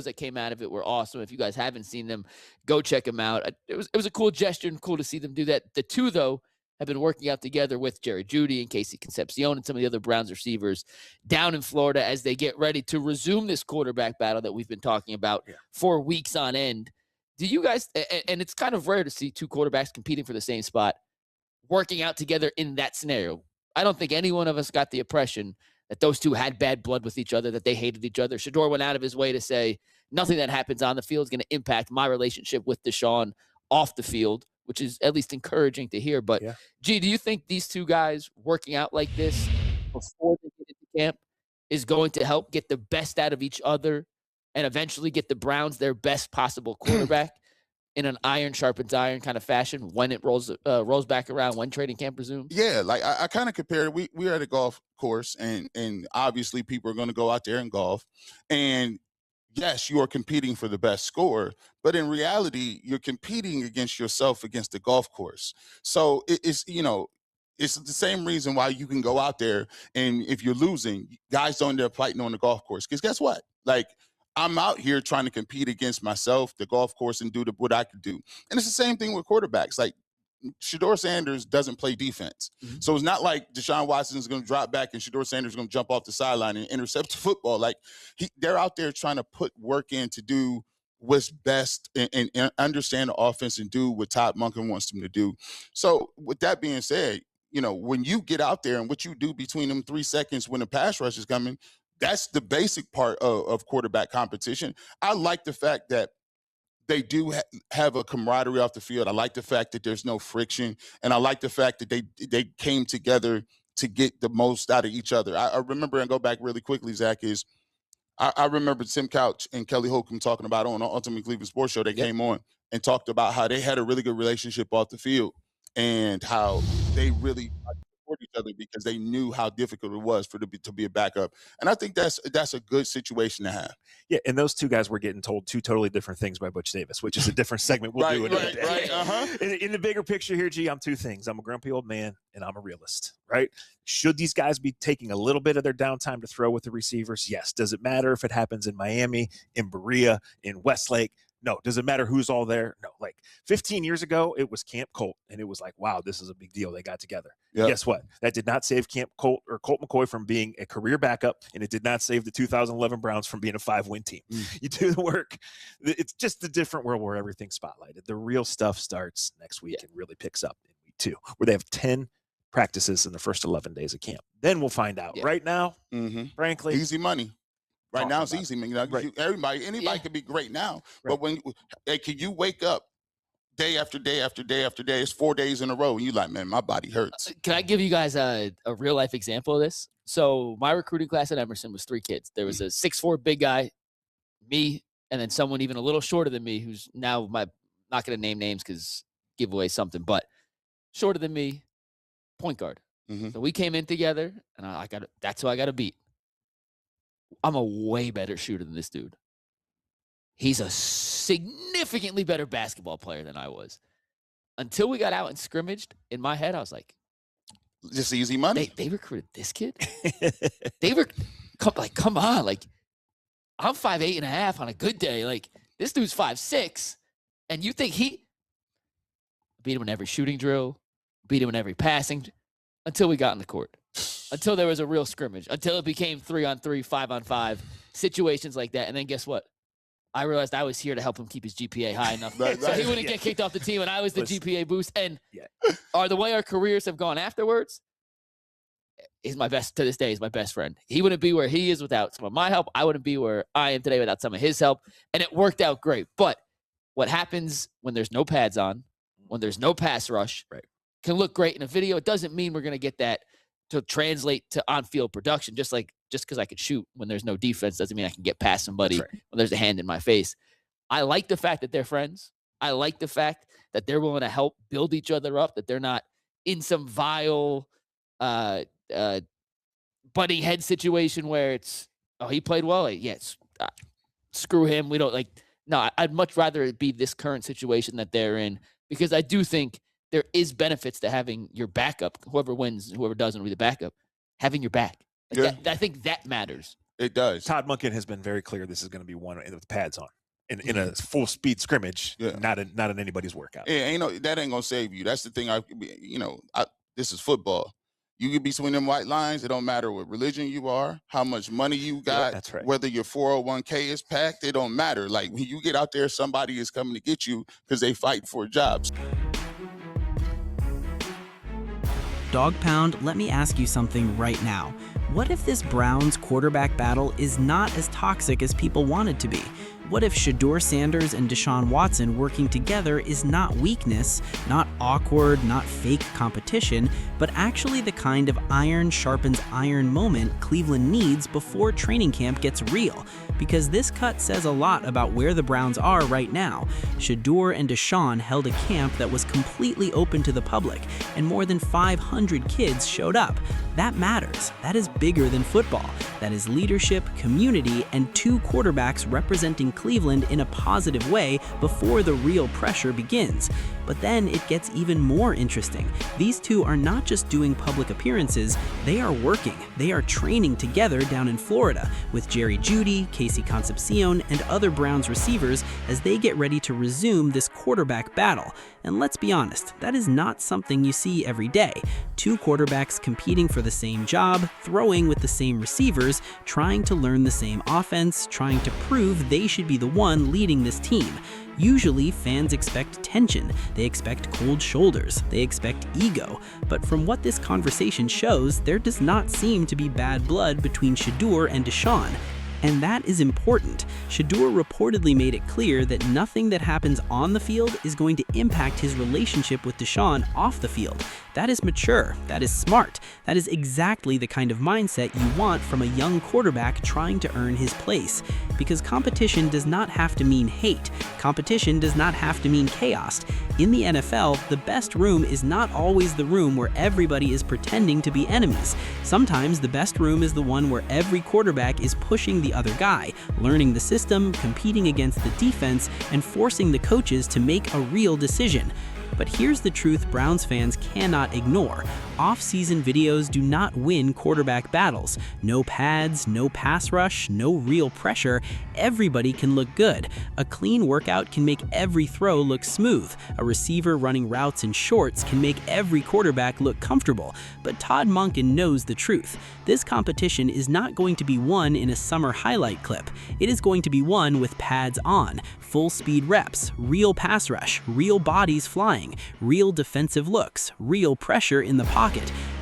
that came out of it were awesome. If you guys haven't seen them, go check them out. It was a cool gesture and cool to see them do that. The two, though, have been working out together with Jerry Jeudy and Casey Concepcion and some of the other Browns receivers down in Florida as they get ready to resume this quarterback battle that we've been talking about for weeks on end. Do you guys, and it's kind of rare to see two quarterbacks competing for the same spot, working out together in that scenario. I don't think any one of us got the impression that those two had bad blood with each other, that they hated each other. Shedeur went out of his way to say nothing that happens on the field is going to impact my relationship with Deshaun off the field, which is at least encouraging to hear. But, G, do you think these two guys working out like this before they get into camp is going to help get the best out of each other and eventually get the Browns their best possible quarterback in an iron sharpens iron kind of fashion when it rolls back around, when training camp resumes? Yeah, like I kind of compared. We're at a golf course, and obviously people are going to go out there and golf, and yes, you are competing for the best score, but in reality, you're competing against yourself against the golf course. So it's it's the same reason why you can go out there, and if you're losing, guys don't end up fighting on the golf course. Because guess what? Like, I'm out here trying to compete against myself, the golf course, and do what I could do. And it's the same thing with quarterbacks. Like, Shedeur Sanders doesn't play defense. So it's not like Deshaun Watson is going to drop back and Shedeur Sanders is going to jump off the sideline and intercept the football. Like, they're out there trying to put work in to do what's best and understand the offense and do what Todd Monken wants them to do. So with that being said, when you get out there and what you do between them 3 seconds when the pass rush is coming, that's the basic part of quarterback competition. I like the fact that they do have a camaraderie off the field. I like the fact that there's no friction. And I like the fact that they came together to get the most out of each other. I remember, and go back really quickly, Zach, is I remember Tim Couch and Kelly Holcomb talking about on the Ultimate Cleveland Sports Show. They came on and talked about how they had a really good relationship off the field and how they really support each other because they knew how difficult it was to be a backup. And I think that's a good situation to have. Yeah, and those two guys were getting told two totally different things by Butch Davis, which is a different segment we'll do another day. Right. Uh-huh. In the bigger picture here, G, I'm two things. I'm a grumpy old man, and I'm a realist, right? Should these guys be taking a little bit of their downtime to throw with the receivers? Yes. Does it matter if it happens in Miami, in Berea, in Westlake? No. Does it matter who's all there? No. Like 15 years ago, it was Camp Colt, and it was like, wow, this is a big deal. They got together. Yep. Guess what? That did not save Camp Colt or Colt McCoy from being a career backup, and it did not save the 2011 Browns from being a 5-win team. You do the work. It's just a different world where everything's spotlighted. The real stuff starts next week and really picks up in week 2, where they have 10 practices in the first 11 days of camp. Then we'll find out. Right now, frankly, easy money. Right now it's easy. Anybody could be great now. But can you wake up day after day after day after day? It's 4 days in a row, and you like, man, my body hurts. Can I give you guys a real life example of this? So my recruiting class at Emerson was 3 kids. There was a 6'4" big guy, me, and then someone even a little shorter than me, who's now not going to name names because give away something, but shorter than me, point guard. So we came in together, and that's who I got to beat. I'm a way better shooter than this dude. He's a significantly better basketball player than I was. Until we got out and scrimmaged, in my head, I was like, just easy money. They recruited this kid? Come on. Like, I'm 5'8.5" on a good day. Like, this dude's 5'6", and you think he beat him in every shooting drill, beat him in every passing, until we got in the court. Until there was a real scrimmage, until it became 3-on-3, 5-on-5, situations like that. And then guess what? I realized I was here to help him keep his GPA high enough so he wouldn't get kicked off the team, and I was the GPA boost. And the way our careers have gone afterwards, he's my best to this day. He's my best friend. He wouldn't be where he is without some of my help. I wouldn't be where I am today without some of his help. And it worked out great. But what happens when there's no pads on, when there's no pass rush, can look great in a video. It doesn't mean we're going to get that to translate to on-field production. Just because I could shoot when there's no defense doesn't mean I can get past somebody when there's a hand in my face. I like the fact that they're friends. I like the fact that they're willing to help build each other up, that they're not in some vile butting head situation where it's, oh, he played well. Screw him. We don't no, I'd much rather it be this current situation that they're in, because I do think there is benefits to having your backup, whoever wins, whoever doesn't be the backup, having your back. I think that matters. It does. Todd Monken has been very clear this is going to be one with pads on in a full speed scrimmage, not in anybody's workout. That ain't gonna save you. That's the thing. This is football. You could be between them white lines. It don't matter what religion you are, how much money you got, that's right. Whether your 401k is packed. It don't matter. Like when you get out there, somebody is coming to get you because they fight for jobs. Dawg Pound, let me ask you something right now. What if this Browns quarterback battle is not as toxic as people want it to be? What if Shedeur Sanders and Deshaun Watson working together is not weakness, not awkward, not fake competition, but actually the kind of iron sharpens iron moment Cleveland needs before training camp gets real? Because this cut says a lot about where the Browns are right now. Shedeur and Deshaun held a camp that was completely open to the public, and more than 500 kids showed up. That matters. That is bigger than football. That is leadership, community, and 2 quarterbacks representing Cleveland in a positive way before the real pressure begins. But then it gets even more interesting. These 2 are not just doing public appearances, they are working. They are training together down in Florida with Jerry Jeudy, Casey Concepcion, and other Browns receivers as they get ready to resume this quarterback battle. And let's be honest, that is not something you see every day. 2 quarterbacks competing for the same job, throwing with the same receivers, trying to learn the same offense, trying to prove they should be the one leading this team. Usually, fans expect tension, they expect cold shoulders, they expect ego. But from what this conversation shows, there does not seem to be bad blood between Shedeur and Deshaun. And that is important. Shedeur reportedly made it clear that nothing that happens on the field is going to impact his relationship with Deshaun off the field. That is mature. That is smart. That is exactly the kind of mindset you want from a young quarterback trying to earn his place. Because competition does not have to mean hate. Competition does not have to mean chaos. In the NFL, the best room is not always the room where everybody is pretending to be enemies. Sometimes the best room is the one where every quarterback is pushing the other guy, learning the system, competing against the defense, and forcing the coaches to make a real decision. But here's the truth Browns fans cannot ignore. Off-season videos do not win quarterback battles. No pads, no pass rush, no real pressure. Everybody can look good. A clean workout can make every throw look smooth. A receiver running routes in shorts can make every quarterback look comfortable. But Todd Monken knows the truth. This competition is not going to be won in a summer highlight clip. It is going to be won with pads on, full-speed reps, real pass rush, real bodies flying, real defensive looks, real pressure in the pocket.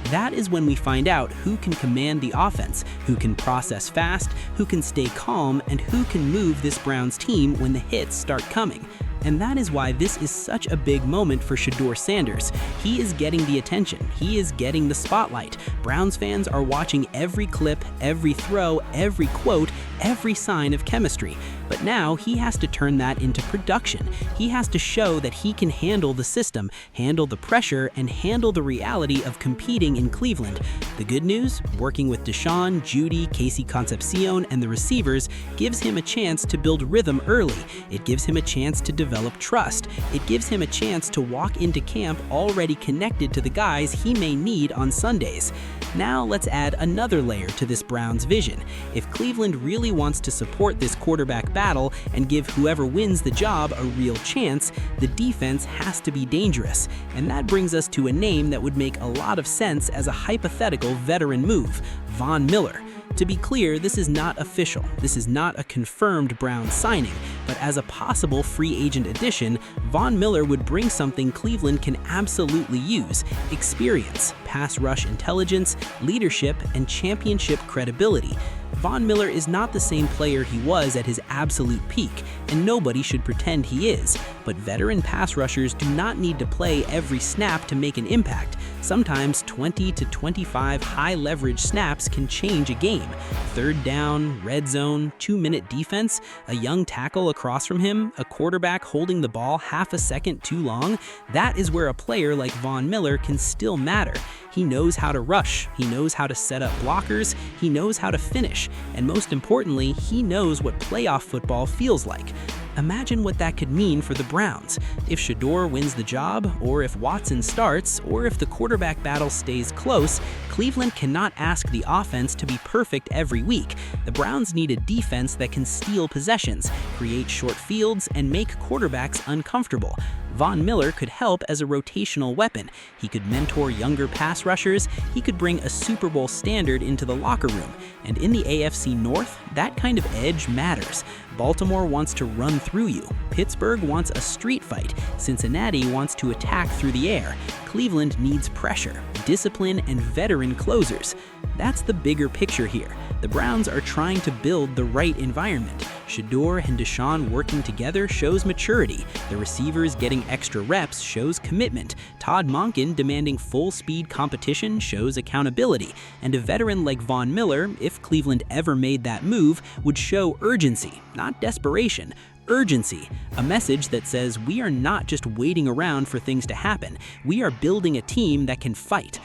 That is when we find out who can command the offense, who can process fast, who can stay calm, and who can move this Browns team when the hits start coming. And that is why this is such a big moment for Shedeur Sanders. He is getting the attention. He is getting the spotlight. Browns fans are watching every clip, every throw, every quote, every sign of chemistry. But now he has to turn that into production. He has to show that he can handle the system, handle the pressure, and handle the reality of competing in Cleveland. The good news, working with Deshaun, Jeudy, Casey Concepcion, and the receivers gives him a chance to build rhythm early. It gives him a chance to develop trust. It gives him a chance to walk into camp already connected to the guys he may need on Sundays. Now let's add another layer to this Browns vision. If Cleveland really wants to support this quarterback battle and give whoever wins the job a real chance, the defense has to be dangerous. And that brings us to a name that would make a lot of sense as a hypothetical veteran move: Von Miller. To be clear, this is not official. This is not a confirmed Browns signing, but as a possible free agent addition, Von Miller would bring something Cleveland can absolutely use: experience, pass rush intelligence, leadership, and championship credibility. Von Miller is not the same player he was at his absolute peak, and nobody should pretend he is. But veteran pass rushers do not need to play every snap to make an impact. Sometimes 20 to 25 high-leverage snaps can change a game. Third down, red zone, 2-minute defense, a young tackle across from him, a quarterback holding the ball half a second too long. That is where a player like Von Miller can still matter. He knows how to rush, he knows how to set up blockers, he knows how to finish, and most importantly, he knows what playoff football feels like. Imagine what that could mean for the Browns. If Shedeur wins the job, or if Watson starts, or if the quarterback battle stays close, Cleveland cannot ask the offense to be perfect every week. The Browns need a defense that can steal possessions, create short fields, and make quarterbacks uncomfortable. Von Miller could help as a rotational weapon. He could mentor younger pass rushers, he could bring a Super Bowl standard into the locker room. And in the AFC North, that kind of edge matters. Baltimore wants to run through you. Pittsburgh wants a street fight. Cincinnati wants to attack through the air. Cleveland needs pressure, discipline, and veteran closers. That's the bigger picture here. The Browns are trying to build the right environment. Shedeur and Deshaun working together shows maturity. The receivers getting extra reps shows commitment. Todd Monken demanding full-speed competition shows accountability. And a veteran like Von Miller, if Cleveland ever made that move, would show urgency, not desperation. Urgency, a message that says we are not just waiting around for things to happen. We are building a team that can fight.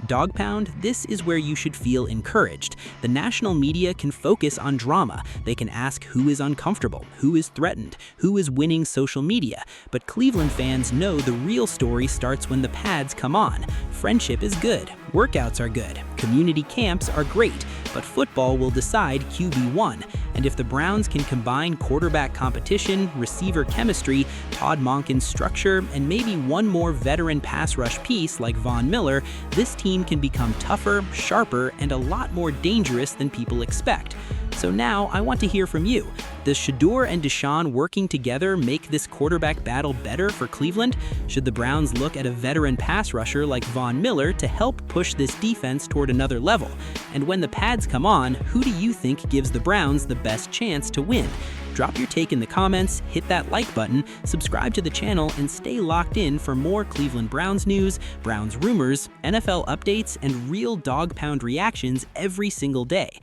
Dawg Pound, this is where you should feel encouraged. The national media can focus on drama. They can ask who is uncomfortable, who is threatened, who is winning social media. But Cleveland fans know the real story starts when the pads come on. Friendship is good. Workouts are good. Community camps are great. But football will decide QB1. And if the Browns can combine quarterback competition, receiver chemistry, Todd Monken's structure, and maybe one more veteran pass rush piece like Von Miller, this team can become tougher, sharper, and a lot more dangerous than people expect. So now I want to hear from you. Does Shedeur and Deshaun working together make this quarterback battle better for Cleveland? Should the Browns look at a veteran pass rusher like Von Miller to help push this defense toward another level? And when the pads come on, who do you think gives the Browns the best chance to win? Drop your take in the comments, hit that like button, subscribe to the channel, and stay locked in for more Cleveland Browns news, Browns rumors, NFL updates, and real Dawg Pound reactions every single day.